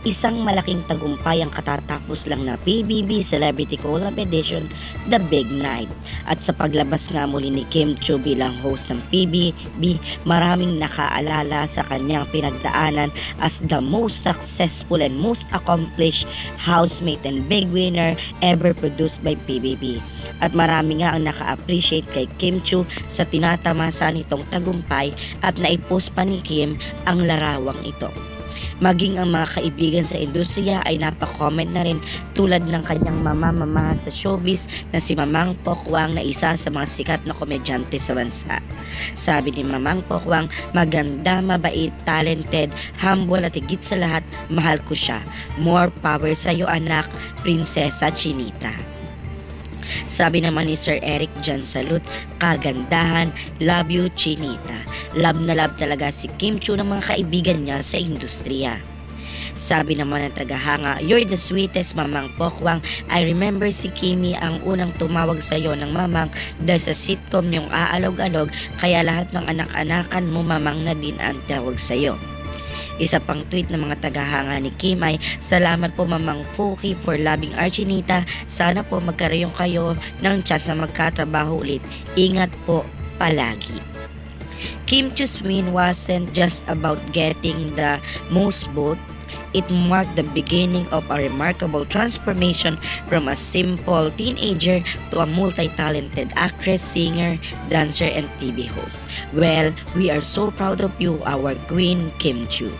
Isang malaking tagumpay ang katatapos lang na PBB Celebrity Collab Edition, The Big Night. At sa paglabas nga muli ni Kim Chiu bilang host ng PBB, maraming nakaalala sa kanyang pinagdaanan as the most successful and most accomplished housemate and big winner ever produced by PBB. At marami nga ang naka-appreciate kay Kim Chiu sa tinatamasa nitong tagumpay at naipost pa ni Kim ang larawang ito. Maging ang mga kaibigan sa industriya ay napakomment na rin tulad ng kanyang mamamahan sa showbiz na si Mamang Pokwang na isa sa mga sikat na komedyante sa bansa. Sabi ni Mamang Pokwang, maganda, mabait, talented, humble at higit sa lahat, mahal ko siya. More power sa iyo anak, Prinsesa Chinita. Sabi naman ni Sir Eric Jan Salud, kagandahan, love you Chinita. Love na love talaga si Kim Chiu ng mga kaibigan niya sa industriya. Sabi naman ng tagahanga, you're the sweetest Mamang Pokwang. I remember si Kimi ang unang tumawag sa iyo ng Mamang dahil sa sitcom yung Aalog-Alog, kaya lahat ng anak-anakan mo Mamang na din ang tawag sa iyo. Isa pang tweet ng mga tagahanga ni Kim ay, salamat po Mamang Poki for loving our Chinita. Sana po magkaroon kayo ng chance na magkatrabaho ulit. Ingat po palagi. Kim Chiu's win wasn't just about getting the most vote. It marked the beginning of a remarkable transformation from a simple teenager to a multi-talented actress, singer, dancer, and TV host. Well, we are so proud of you, our Queen Kim Chiu.